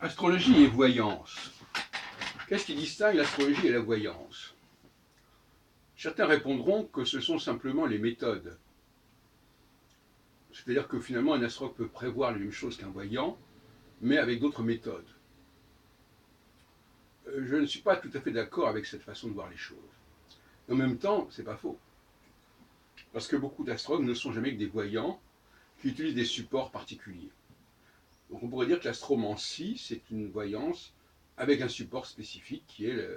Astrologie et voyance. Qu'est-ce qui distingue l'astrologie et la voyance? Certains répondront que ce sont simplement les méthodes. C'est-à-dire que finalement, un astrologue peut prévoir les mêmes choses qu'un voyant, mais avec d'autres méthodes. Je ne suis pas tout à fait d'accord avec cette façon de voir les choses. Et en même temps, c'est pas faux. Parce que beaucoup d'astrologues ne sont jamais que des voyants qui utilisent des supports particuliers. Donc on pourrait dire que l'astromancie, c'est une voyance avec un support spécifique qui est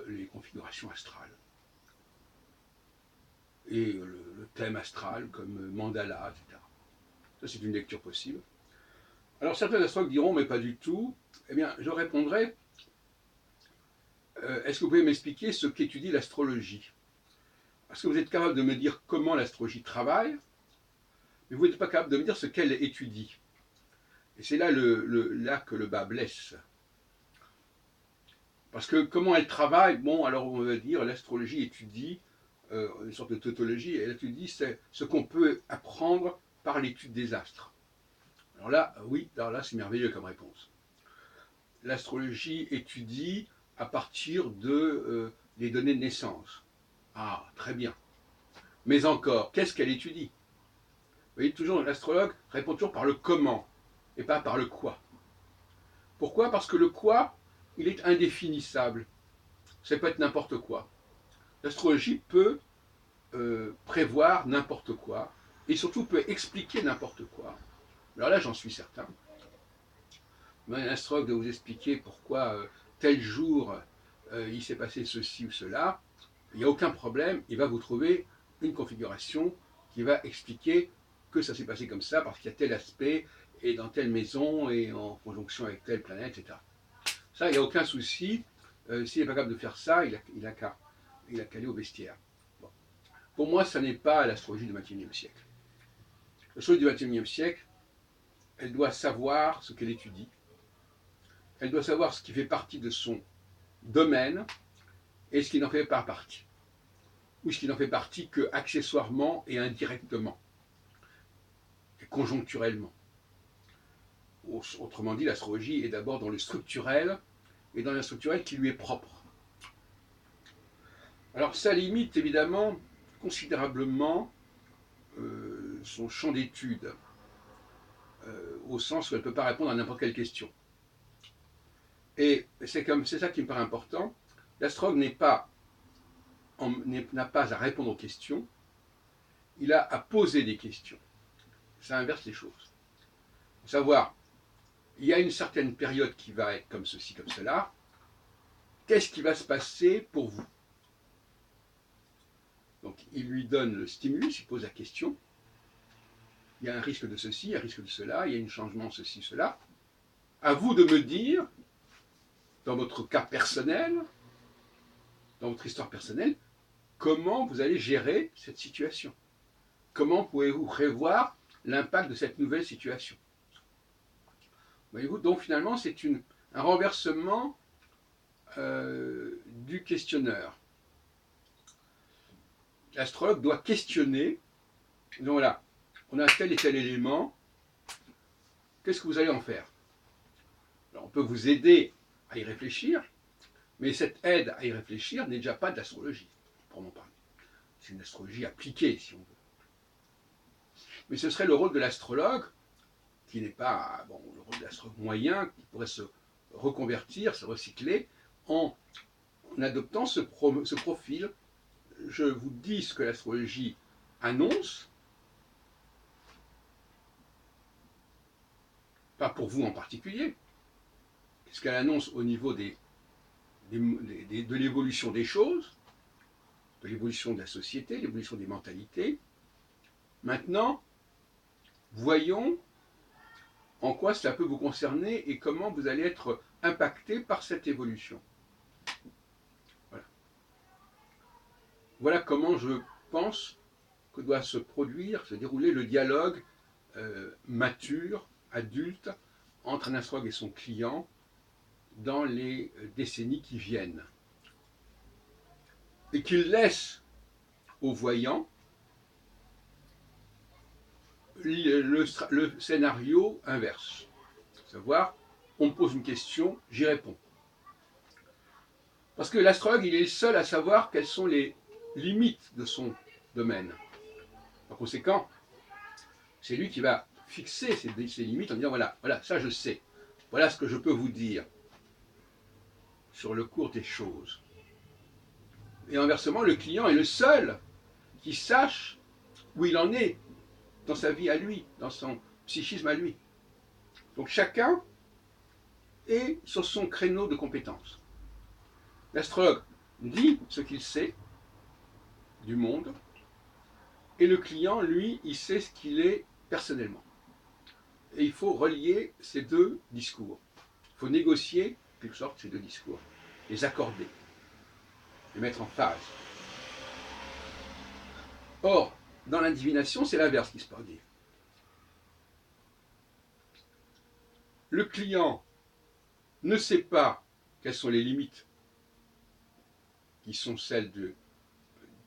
les configurations astrales. Et le thème astral comme mandala, etc. Ça, c'est une lecture possible. Alors certains astrologues diront, mais pas du tout. Eh bien, je répondrai, est-ce que vous pouvez m'expliquer ce qu'étudie l'astrologie? Parce que vous êtes capable de me dire comment l'astrologie travaille, mais vous n'êtes pas capable de me dire ce qu'elle étudie. Et c'est là, là que le bas blesse. Parce que comment elle travaille, bon, alors on va dire, l'astrologie étudie, une sorte de tautologie, elle étudie ce qu'on peut apprendre par l'étude des astres. Alors là, oui, alors là c'est merveilleux comme réponse. L'astrologie étudie à partir des données de naissance. Ah, très bien. Mais encore, qu'est-ce qu'elle étudie? Vous voyez, toujours l'astrologue répond toujours par le comment et pas par le quoi. Pourquoi? Parce que le quoi, il est indéfinissable. Ça peut être n'importe quoi. L'astrologie peut prévoir n'importe quoi et surtout peut expliquer n'importe quoi. Alors là, j'en suis certain. Un astrologue doit vous expliquer pourquoi tel jour il s'est passé ceci ou cela. Il n'y a aucun problème, il va vous trouver une configuration qui va expliquer que ça s'est passé comme ça parce qu'il y a tel aspect et dans telle maison et en conjonction avec telle planète, etc. Ça, il n'y a aucun souci. S'il n'est pas capable de faire ça, il a qu'à aller au vestiaire. Bon. Pour moi, ça n'est pas l'astrologie du XXIe siècle. L'astrologie du XXIe siècle, elle doit savoir ce qu'elle étudie. Elle doit savoir ce qui fait partie de son domaine et ce qui n'en fait pas partie. Ou ce qui n'en fait partie que accessoirement et indirectement, et conjoncturellement. Autrement dit, l'astrologie est d'abord dans le structurel et dans l'instructurel qui lui est propre. Alors ça limite évidemment considérablement son champ d'étude, au sens où elle ne peut pas répondre à n'importe quelle question. Et c'est ça qui me paraît important. L'astrologue n'a pas à répondre aux questions, il a à poser des questions. Ça inverse les choses. Il faut savoir, il y a une certaine période qui va être comme ceci, comme cela. Qu'est-ce qui va se passer pour vous? Donc il lui donne le stimulus, il pose la question. Il y a un risque de ceci, un risque de cela, il y a un changement, ceci, cela. À vous de me dire, dans votre cas personnel, dans votre histoire personnelle, comment vous allez gérer cette situation. Comment pouvez-vous prévoir l'impact de cette nouvelle situation? Voyez-vous, donc finalement, c'est un renversement du questionneur. L'astrologue doit questionner. Donc voilà, on a tel et tel élément. Qu'est-ce que vous allez en faire? Alors, on peut vous aider à y réfléchir, mais cette aide à y réfléchir n'est déjà pas de l'astrologie, proprement parler. C'est une astrologie appliquée, si on veut. Mais ce serait le rôle de l'astrologue, qui n'est pas le rôle de l'astrologue moyen, qui pourrait se reconvertir, se recycler, en adoptant ce profil. Je vous dis ce que l'astrologie annonce, pas pour vous en particulier, ce qu'elle annonce au niveau de l'évolution des choses, de l'évolution de la société, l'évolution des mentalités. Maintenant, voyons en quoi cela peut vous concerner et comment vous allez être impacté par cette évolution. Voilà. Voilà comment je pense que doit se produire, se dérouler le dialogue mature, adulte, entre un astrologue et son client dans les décennies qui viennent. Et qu'il laisse aux voyants le scénario inverse. Savoir on me pose une question, j'y réponds. Parce que l'astrologue, il est le seul à savoir quelles sont les limites de son domaine. Par conséquent, c'est lui qui va fixer ses limites en disant voilà, voilà, ça je sais. Voilà ce que je peux vous dire sur le cours des choses. Et inversement, le client est le seul qui sache où il en est dans sa vie à lui, dans son psychisme à lui. Donc chacun est sur son créneau de compétences. L'astrologue dit ce qu'il sait du monde, et le client, lui, il sait ce qu'il est personnellement. Et il faut relier ces deux discours. Il faut négocier, en quelque sorte, ces deux discours, les accorder, les mettre en phase. Or, dans la divination, c'est l'inverse qui se produit. Le client ne sait pas quelles sont les limites qui sont celles de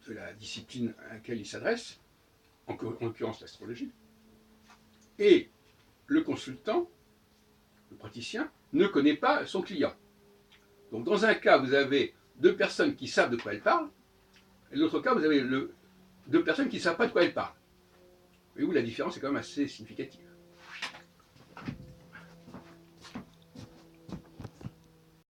la discipline à laquelle il s'adresse, en l'occurrence l'astrologie, et le consultant, le praticien, ne connaît pas son client. Donc dans un cas, vous avez deux personnes qui savent de quoi elles parlent, et dans l'autre cas, vous avez deux personnes qui ne savent pas de quoi elles parlent. Et où la différence est quand même assez significative.